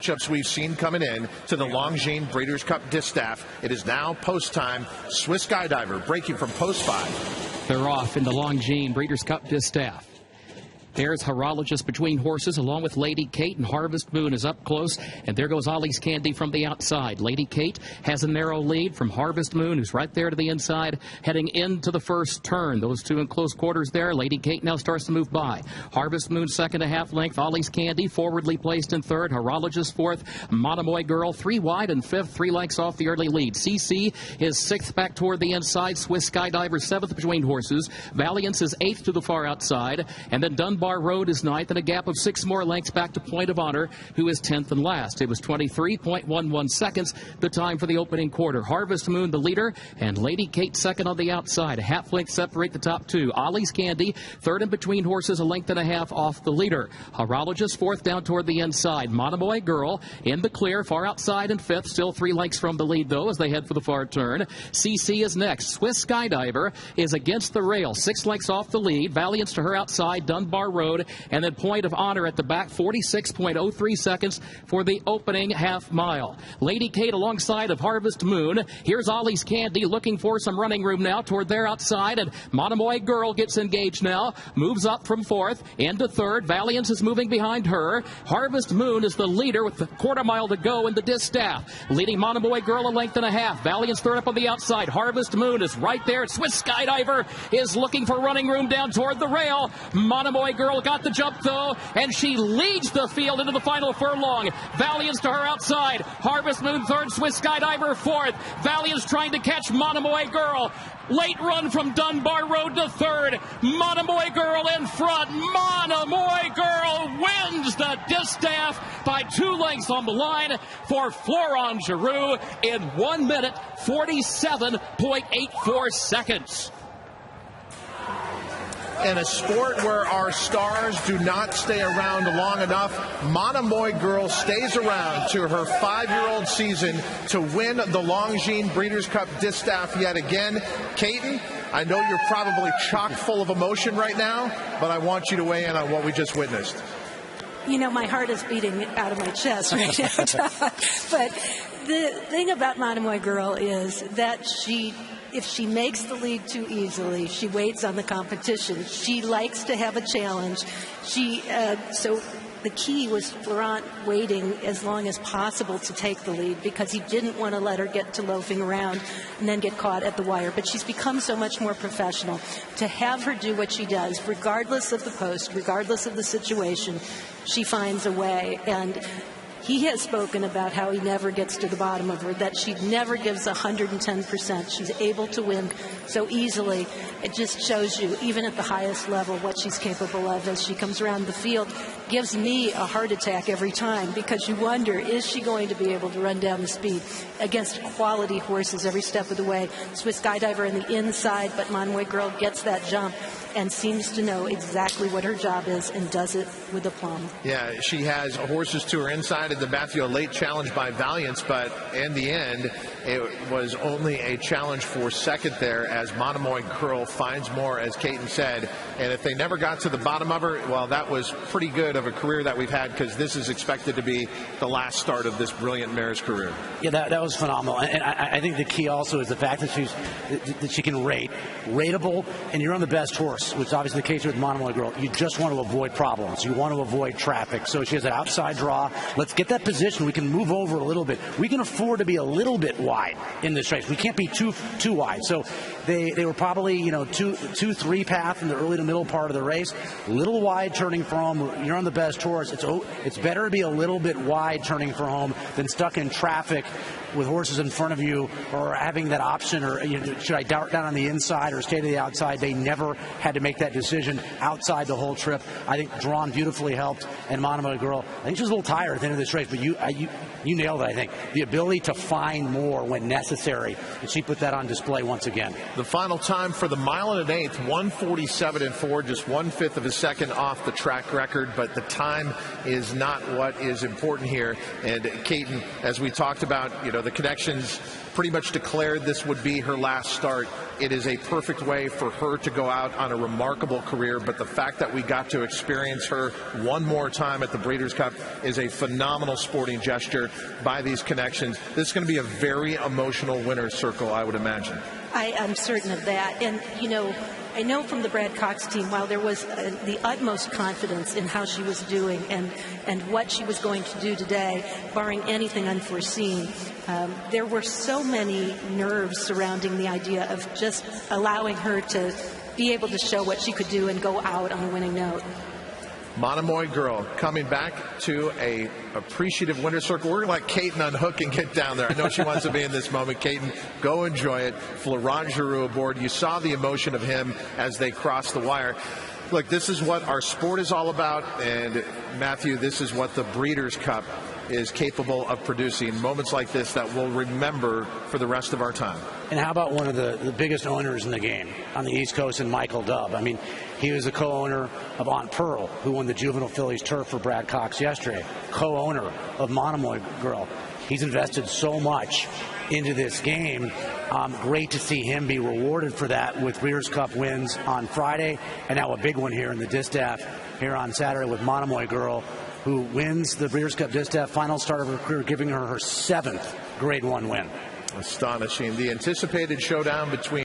Matchups we've seen coming in to the Longines Breeders' Cup Distaff. It is now post time. Swiss Skydiver breaking from post 5. They're off in the Longines Breeders' Cup Distaff. There's Horologist between horses along with Lady Kate, and Harvest Moon is up close. And there goes Ollie's Candy from the outside. Lady Kate has a narrow lead from Harvest Moon, who's right there to the inside, heading into the first turn. Those two in close quarters there. Lady Kate now starts to move by. Harvest Moon second a half length. Ollie's Candy forwardly placed in third. Horologist fourth. Monomoy Girl 3 wide and fifth. 3 lengths off the early lead. CC is sixth back toward the inside. Swiss Skydiver seventh between horses. Valiance is eighth to the far outside. And then Dunbar Road is ninth, and a gap of 6 more lengths back to Point of Honor, who is 10th and last. It was 23.11 seconds, the time for the opening quarter. Harvest Moon the leader, and Lady Kate second on the outside. A half length separate the top two. Ollie's Candy third and between horses, a length and a half off the leader. Horologist fourth down toward the inside. Monomoy Girl in the clear, far outside and fifth, still 3 lengths from the lead though as they head for the far turn. CC is next. Swiss Skydiver is against the rail, 6 lengths off the lead. Valiance to her outside. Dunbar Road, and then Point of Honor at the back, 46.03 seconds for the opening half mile. Lady Kate alongside of Harvest Moon. Here's Ollie's Candy looking for some running room now toward their outside, and Monomoy Girl gets engaged now, moves up from fourth into third. Valiance is moving behind her. Harvest Moon is the leader with a quarter mile to go in the distaff, leading Monomoy Girl a length and a half. Valiance third up on the outside. Harvest Moon is right there. Swiss Skydiver is looking for running room down toward the rail. Monomoy Girl got the jump though, and she leads the field into the final furlong. Valiance to her outside. Harvest Moon third, Swiss Skydiver fourth. Valiance trying to catch Monomoy Girl. Late run from Dunbar Road to third. Monomoy Girl in front. Monomoy Girl wins the distaff by 2 lengths on the line for Florent Giroux in 1 minute 47.84 seconds. In a sport where our stars do not stay around long enough, Monomoy Girl stays around to her 5-year-old season to win the Longines Breeders' Cup Distaff yet again. Kaiten, I know you're probably chock full of emotion right now, but I want you to weigh in on what we just witnessed. You know, my heart is beating out of my chest right now. But the thing about Monomoy Girl is that if she makes the lead too easily, she waits on the competition. She likes to have a challenge. So the key was Florent waiting as long as possible to take the lead because he didn't want to let her get to loafing around and then get caught at the wire. But she's become so much more professional. To have her do what she does, regardless of the post, regardless of the situation, she finds a way. And he has spoken about how he never gets to the bottom of her, that she never gives 110%. She's able to win so easily. It just shows you, even at the highest level, what she's capable of as she comes around the field. Gives me a heart attack every time because you wonder, is she going to be able to run down the speed against quality horses every step of the way? Swiss Skydiver in the inside, but Monomoy Girl gets that jump and seems to know exactly what her job is and does it with aplomb. Yeah, she has horses to her inside in the Matthew, a late challenge by Valiance, but in the end, it was only a challenge for second there as Monomoy Girl finds more, as Kaiten said. And if they never got to the bottom of her, well, that was pretty good of a career that we've had because this is expected to be the last start of this brilliant mare's career. Yeah, that was phenomenal. And I think the key also is the fact that she can rate. Rateable, and you're on the best horse, which is obviously the case with Monomoy Girl. You just want to avoid problems. You want to avoid traffic. So she has an outside draw. Let's get that position. We can move over a little bit. We can afford to be a little bit wide in this race. We can't be too wide. So they were probably, 2-3 path in the early to middle part of the race. Little wide turning for home. You're on the best horse. It's better to be a little bit wide turning for home than stuck in traffic with horses in front of you or having that option or should I dart down on the inside or stay to the outside. They never had to make that decision outside the whole trip. I think Drawn beautifully helped, and Monomoy Girl, I think she was a little tired at the end of this race, but you nailed it, I think. The ability to find more when necessary, and she put that on display once again. The final time for the 1 1/8, 1:47.4, just 1/5 of a second off the track record, but the time is not what is important here. And Kaiten, as we talked about, the connections pretty much declared this would be her last start. It is a perfect way for her to go out on a remarkable career, but the fact that we got to experience her one more time at the Breeders' Cup is a phenomenal sporting gesture by these connections. This is going to be a very emotional winner's circle, I would imagine. I'm certain of that. And, you know, I know from the Brad Cox team, while there was the utmost confidence in how she was doing and what she was going to do today, barring anything unforeseen, there were so many nerves surrounding the idea of just allowing her to be able to show what she could do and go out on a winning note. Monomoy Girl coming back to a appreciative winner's circle. We're going to let Katen unhook and get down there. I know she wants to be in this moment. Katen, go enjoy it. Florent Giroux aboard. You saw the emotion of him as they crossed the wire. Look, this is what our sport is all about. And, Matthew, this is what the Breeders' Cup is capable of producing. Moments like this that we'll remember for the rest of our time. And how about one of the biggest owners in the game on the East Coast, and Michael Dubb? I mean, he was a co-owner of Aunt Pearl, who won the Juvenile Phillies turf for Brad Cox yesterday. Co-owner of Monomoy Girl. He's invested so much into this game. Great to see him be rewarded for that with Breeders' Cup wins on Friday, and now a big one here in the Distaff here on Saturday with Monomoy Girl, who wins the Breeders' Cup Distaff final start of her career, giving her 7th Grade 1 win. Astonishing. The anticipated showdown between